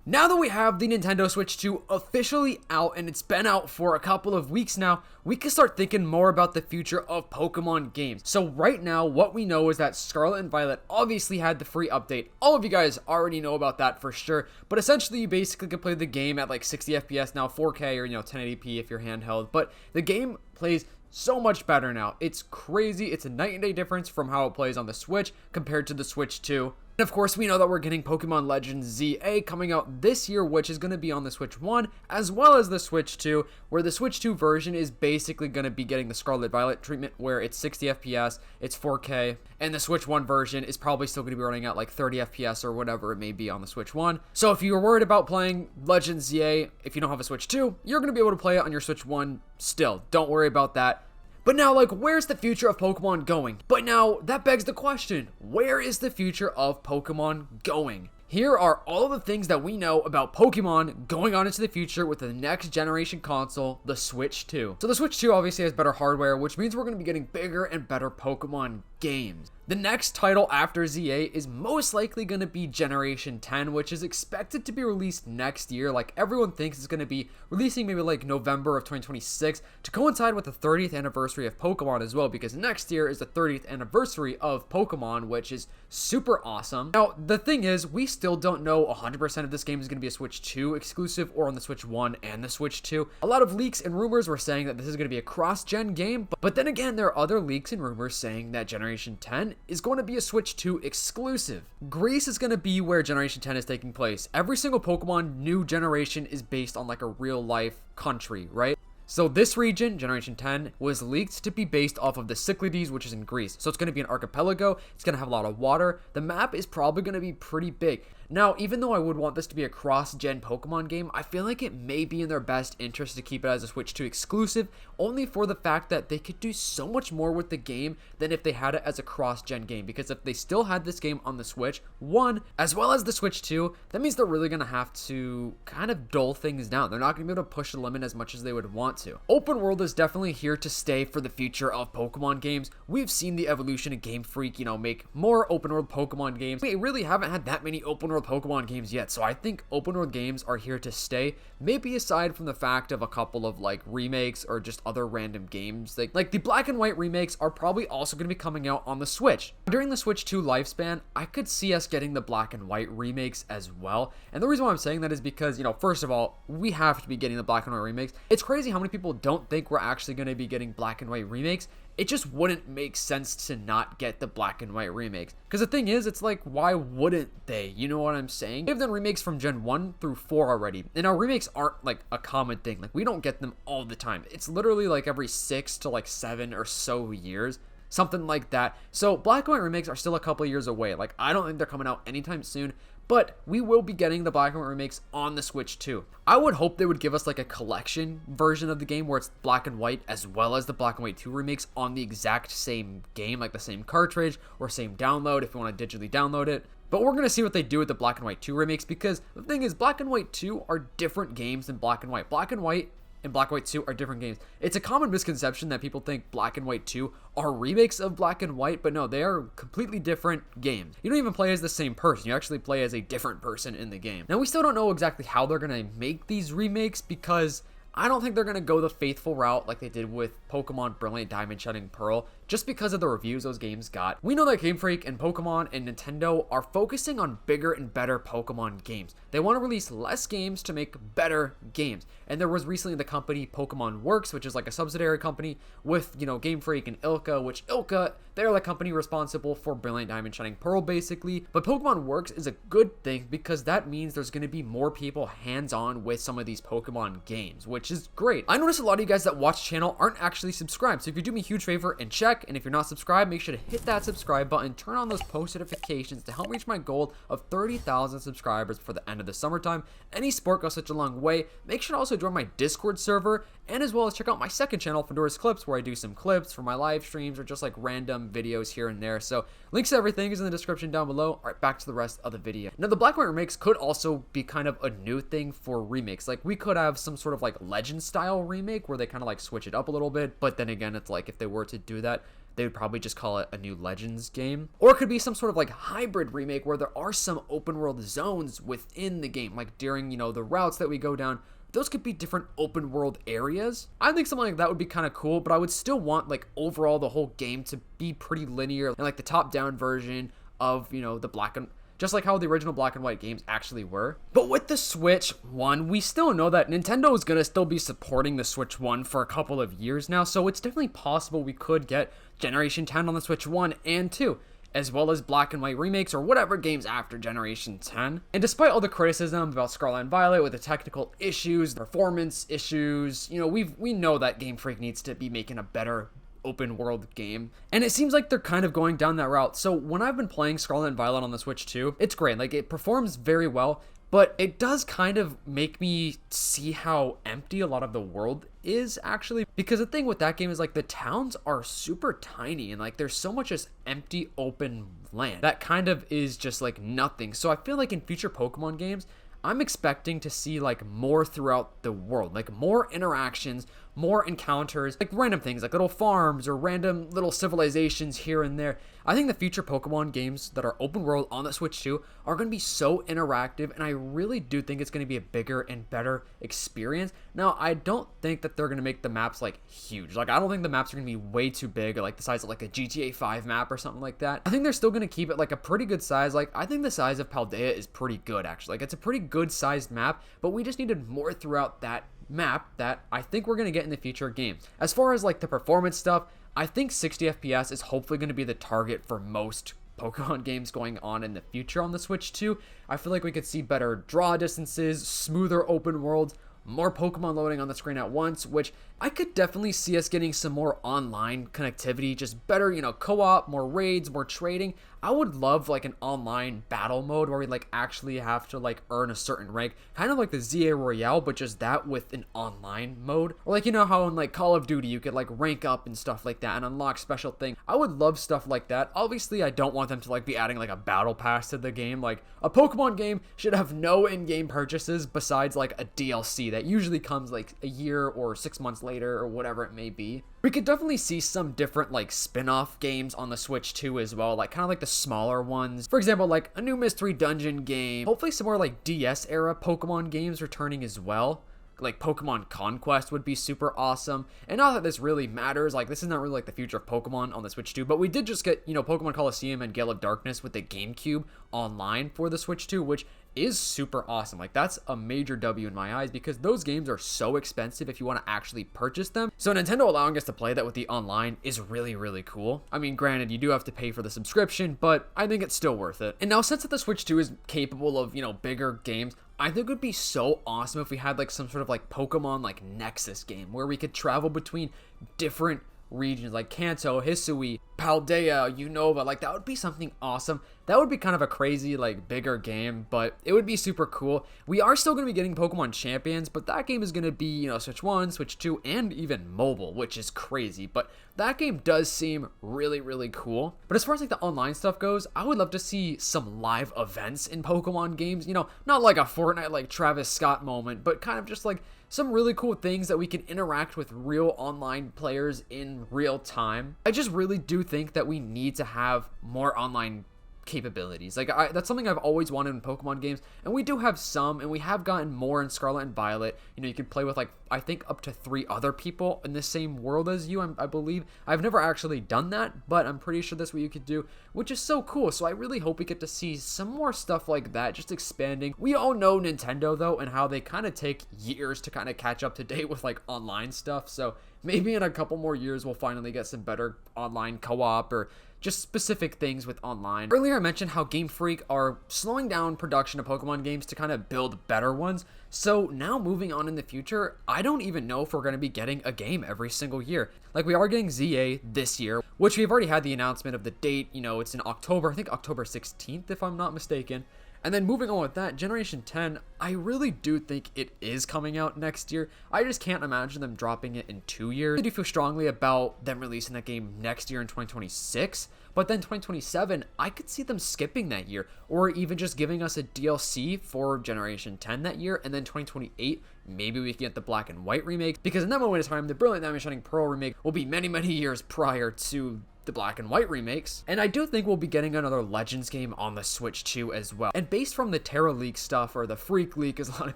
Now that we have the Nintendo Switch 2 officially out and it's been out for a couple of weeks now, we can start thinking more about the future of Pokemon games. So right now, what we know is that Scarlet and Violet obviously had the free update. All of you guys already know about that for sure, but essentially you basically can play the game at like 60 FPS now, 4K or 1080p if you're handheld, but the game plays so much better now. It's crazy. It's a night and day difference from how it plays on the Switch compared to the Switch 2. And of course, we know that we're getting Pokemon Legends ZA coming out this year, which is going to be on the Switch 1 as well as the Switch 2, where the Switch 2 version is basically going to be getting the Scarlet Violet treatment where it's 60 FPS, it's 4K, and the Switch 1 version is probably still going to be running at like 30 FPS or whatever it may be on the Switch 1. So if you're worried about playing Legends ZA, if you don't have a Switch 2, you're going to be able to play it on your Switch 1 still. Don't worry about that. But now, like, where's the future of Pokemon going? But now, that begs the question, where is the future of Pokemon going? Here are all of the things that we know about Pokemon going on into the future with the next generation console, the Switch 2. So the Switch 2 obviously has better hardware, which means we're going to be getting bigger and better Pokemon games. The next title after ZA is most likely going to be Generation 10, which is expected to be released next year. Like, everyone thinks it's going to be releasing maybe like November of 2026 to coincide with the 30th anniversary of Pokemon as well, because next year is the 30th anniversary of Pokemon, which is super awesome. Now, the thing is, we still don't know 100% if this game is going to be a Switch 2 exclusive or on the Switch 1 and the Switch 2. A lot of leaks and rumors were saying that this is going to be a cross-gen game, but then again, there are other leaks and rumors saying that Generation 10 is going to be a Switch 2 exclusive. Greece is going to be where Generation 10 is taking place. Every single Pokemon new generation is based on like a real life country, right? So this region, Generation 10, was leaked to be based off of the Cyclades, which is in Greece. So it's going to be an archipelago, it's going to have a lot of water, the map is probably going to be pretty big. Now, even though I would want this to be a cross-gen Pokemon game, I feel like it may be in their best interest to keep it as a Switch 2 exclusive, only for the fact that they could do so much more with the game than if they had it as a cross-gen game. Because if they still had this game on the Switch 1, as well as the Switch 2, that means they're really going to have to kind of dull things down. They're not going to be able to push the limit as much as they would want to. Open world is definitely here to stay for the future of Pokemon games. We've seen the evolution of Game Freak, make more open world Pokemon games. We really haven't had that many open world Pokemon games yet, so I think open world games are here to stay, maybe aside from the fact of a couple of like remakes or just other random games. Like the Black and White remakes are probably also going to be coming out on the Switch. During the Switch 2 lifespan, I could see us getting the Black and White remakes as well, and the reason why I'm saying that is because, first of all, we have to be getting the Black and White remakes. It's crazy how many people don't think we're actually going to be getting Black and White remakes. It just wouldn't make sense to not get the Black and White remakes. Because the thing is, it's like, why wouldn't they? You know what I'm saying? They've done remakes from Gen 1 through 4 already. And our remakes aren't like a common thing. Like, we don't get them all the time. It's literally like every 6 to like 7 or so years. Something like that. So Black and White remakes are still a couple years away. Like, I don't think they're coming out anytime soon. But we will be getting the Black and White remakes on the Switch 2. I would hope they would give us like a collection version of the game where it's Black and White as well as the Black and White 2 remakes on the exact same game, like the same cartridge or same download if you want to digitally download it. But we're going to see what they do with the Black and White 2 remakes, because the thing is, Black and White 2 are different games than Black and White. Black and White and Black and White 2 are different games. It's a common misconception that people think Black and White 2 are remakes of Black and White, but no, they are completely different games. You don't even play as the same person. You actually play as a different person in the game. Now, we still don't know exactly how they're going to make these remakes, because I don't think they're going to go the faithful route like they did with Pokemon Brilliant Diamond Shining Pearl, just because of the reviews those games got. We know that Game Freak and Pokemon and Nintendo are focusing on bigger and better Pokemon games. They want to release less games to make better games. And there was recently the company Pokemon Works, which is like a subsidiary company with, Game Freak and Ilka, which Ilka, they're the company responsible for Brilliant Diamond Shining Pearl, basically. But Pokemon Works is a good thing, because that means there's going to be more people hands-on with some of these Pokemon games, which is great. I noticed a lot of you guys that watch the channel aren't actually subscribed, so if you do me a huge favor and check, and if you're not subscribed, make sure to hit that subscribe button, turn on those post notifications to help reach my goal of 30,000 subscribers before the end of the summertime. Any support goes such a long way. Make sure to also join my Discord server, and as well as check out my second channel, Fundores Clips, where I do some clips for my live streams or just like random videos here and there. So links to everything is in the description down below. All right, back to the rest of the video. Now, the Black and White remakes could also be kind of a new thing for remakes. Like, we could have some sort of like Legend style remake where they kind of like switch it up a little bit, but then again, it's like if they were to do that, they would probably just call it a new Legends game. Or it could be some sort of like hybrid remake where there are some open world zones within the game, like during, the routes that we go down. Those could be different open world areas. I think something like that would be kind of cool, but I would still want like overall the whole game to be pretty linear and like the top down version of, the just like how the original black and white games actually were. But with the Switch 1, we still know that Nintendo is going to still be supporting the Switch 1 for a couple of years now, so it's definitely possible we could get Generation 10 on the Switch 1 and 2, as well as black and white remakes or whatever games after Generation 10. And despite all the criticism about Scarlet and Violet with the technical issues, performance issues, we know that Game Freak needs to be making a better open world game, and it seems like they're kind of going down that route. So when I've been playing Scarlet and Violet on the Switch 2, it's great. Like, it performs very well, but it does kind of make me see how empty a lot of the world is actually, because the thing with that game is like the towns are super tiny and like there's so much just empty open land that kind of is just like nothing. So I feel like in future Pokemon games, I'm expecting to see like more throughout the world, like more interactions, more encounters, like random things like little farms or random little civilizations here and there. I think the future Pokemon games that are open world on the Switch 2 are going to be so interactive, and I really do think it's going to be a bigger and better experience. Now, I don't think that they're going to make the maps like huge. Like, I don't think the maps are going to be way too big, or like the size of like a GTA 5 map or something like that. I think they're still going to keep it like a pretty good size. Like, I think the size of Paldea is pretty good actually. Like, it's a pretty good sized map, but we just needed more throughout that map that I think we're going to get in the future games. As far as like the performance stuff, I think 60 FPS is hopefully going to be the target for most Pokemon games going on in the future on the Switch 2. I feel like we could see better draw distances, smoother open worlds, more Pokemon loading on the screen at once, which I could definitely see us getting some more online connectivity, just better, co-op, more raids, more trading. I would love like an online battle mode where we like actually have to like earn a certain rank, kind of like the ZA Royale, but just that with an online mode. Or like, how in like Call of Duty you could like rank up and stuff like that and unlock special things. I would love stuff like that. Obviously, I don't want them to like be adding like a battle pass to the game. Like, a Pokemon game should have no in-game purchases besides like a DLC that usually comes like a year or 6 months later or whatever it may be. We could definitely see some different like spin-off games on the Switch 2 as well, like kind of like the smaller ones. For example, like a new Mystery Dungeon game, hopefully some more like DS era Pokemon games returning as well. Like Pokemon Conquest would be super awesome. And not that this really matters, like this is not really like the future of Pokemon on the Switch 2, but we did just get, Pokemon Coliseum and Gale of Darkness with the GameCube online for the Switch 2, which is super awesome. Like, that's a major W in my eyes because those games are so expensive if you want to actually purchase them. So Nintendo allowing us to play that with the online is really, really cool. I mean, granted, you do have to pay for the subscription, but I think it's still worth it. And now, since that the Switch 2 is capable of, bigger games, I think it would be so awesome if we had like some sort of like Pokemon like Nexus game where we could travel between different regions like Kanto, Hisui, Paldea, Unova. Like, that would be something awesome. That would be kind of a crazy, like, bigger game, but it would be super cool. We are still going to be getting Pokemon Champions, but that game is going to be, Switch 1, Switch 2, and even mobile, which is crazy. But that game does seem really, really cool. But as far as, like, the online stuff goes, I would love to see some live events in Pokemon games. Not like a Fortnite, like, Travis Scott moment, but kind of just, like, some really cool things that we can interact with real online players in real time. I just really do think that we need to have more online capabilities. Like, that's something I've always wanted in Pokemon games, and we do have some, and we have gotten more in Scarlet and Violet. You can play with, like, I think up to 3 other people in the same world as you, I believe. I've never actually done that, but I'm pretty sure that's what you could do, which is so cool. So I really hope we get to see some more stuff like that, just expanding. We all know Nintendo, though, and how they kind of take years to kind of catch up to date with, like, online stuff. So maybe in a couple more years, we'll finally get some better online co-op or just specific things with online. Earlier I mentioned how Game Freak are slowing down production of Pokemon games to kind of build better ones. So now moving on in the future, I don't even know if we're going to be getting a game every single year. Like, we are getting ZA this year, which we've already had the announcement of the date. It's in October, I think October 16th if I'm not mistaken. And then moving on with that, Generation 10, I really do think it is coming out next year. I just can't imagine them dropping it in 2 years. I do feel strongly about them releasing that game next year in 2026, but then 2027, I could see them skipping that year, or even just giving us a DLC for Generation 10 that year, and then 2028, maybe we can get the Black and White remake, because in that moment in time, the Brilliant Diamond Shining Pearl remake will be many, many years prior to the Black and White remakes. And I do think we'll be getting another Legends game on the Switch 2 as well. And based from the Terra Leak stuff, or the Freak Leak as a lot of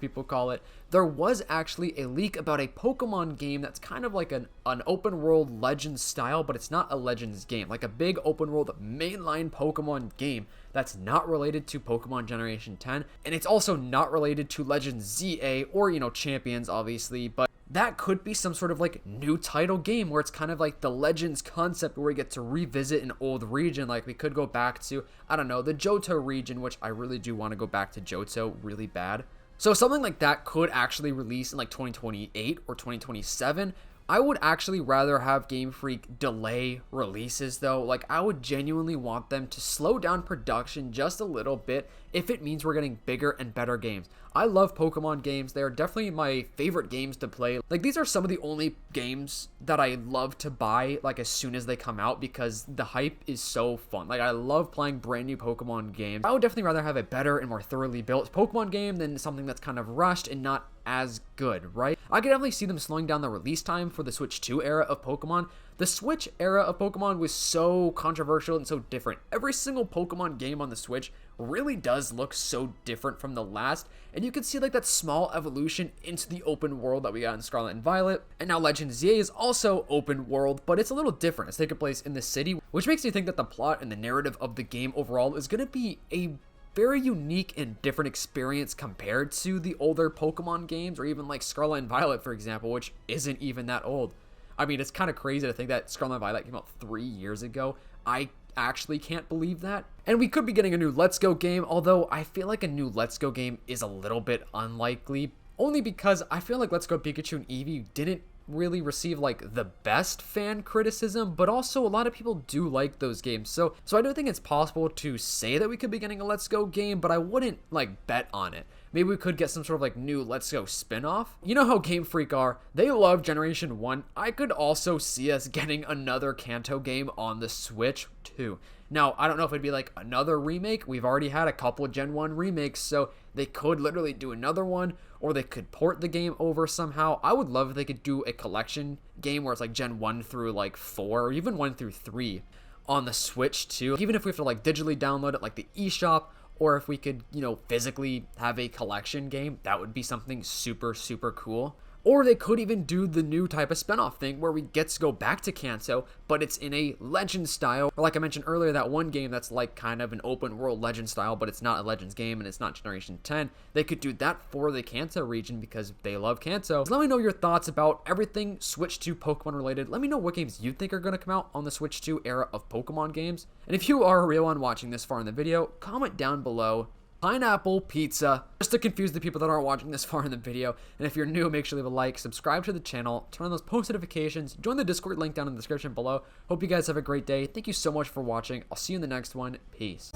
people call it, there was actually a leak about a Pokemon game that's kind of like an open world Legends style, but it's not a Legends game. Like a big open world mainline Pokemon game that's not related to Pokemon Generation 10. And it's also not related to Legends ZA or, Champions, obviously, but that could be some sort of like new title game where it's kind of like the Legends concept where we get to revisit an old region. Like we could go back to, I don't know, the Johto region, which I really do want to go back to Johto really bad. So something like that could actually release in like 2028 or 2027. I would actually rather have Game Freak delay releases though. Like I would genuinely want them to slow down production just a little bit if it means we're getting bigger and better games. I love Pokemon games. They are definitely my favorite games to play. Like these are some of the only games that I love to buy like as soon as they come out because the hype is so fun. Like I love playing brand new Pokemon games. I would definitely rather have a better and more thoroughly built Pokemon game than something that's kind of rushed and not as good, right? I could definitely see them slowing down the release time for the Switch 2 era of Pokemon. The Switch era of Pokemon was so controversial and so different. Every single Pokemon game on the Switch really does look so different from the last, and you can see like that small evolution into the open world that we got in Scarlet and Violet. And now Legends ZA is also open world, but it's a little different. It's taking place in the city, which makes me think that the plot and the narrative of the game overall is going to be a very unique and different experience compared to the older Pokemon games, or even like Scarlet and Violet, for example, which isn't even that old. I mean, it's kind of crazy to think that Scarlet and Violet came out 3 years ago. I actually can't believe that. And we could be getting a new Let's Go game, although I feel like a new Let's Go game is a little bit unlikely, only because I feel like Let's Go Pikachu and Eevee didn't really receive like the best fan criticism, but also a lot of people do like those games. So I do think it's possible to say that we could be getting a Let's Go game, but I wouldn't like bet on it. Maybe we could get some sort of like new Let's Go spin-off. You know how Game Freak are. They love Generation 1. I could also see us getting another Kanto game on the Switch too. Now, I don't know if it'd be like another remake. We've already had a couple of Gen 1 remakes, so they could literally do another one, or they could port the game over somehow. I would love if they could do a collection game where it's like Gen 1 through like 4, or even 1 through 3 on the Switch too. Even if we have to like digitally download it like the eShop, or if we could, physically have a collection game, that would be something super, super cool. Or they could even do the new type of spinoff thing where we get to go back to Kanto, but it's in a Legend style. Or like I mentioned earlier, that one game that's like kind of an open world Legend style, but it's not a Legends game and it's not Generation 10. They could do that for the Kanto region because they love Kanto. So let me know your thoughts about everything Switch 2 Pokemon related. Let me know what games you think are going to come out on the Switch 2 era of Pokemon games. And if you are a real one watching this far in the video, comment down below pineapple pizza, just to confuse the people that aren't watching this far in the video. And if you're new, make sure to leave a like, subscribe to the channel, turn on those post notifications, join the Discord link down in the description below. Hope you guys have a great day. Thank you so much for watching. I'll see you in the next one. Peace.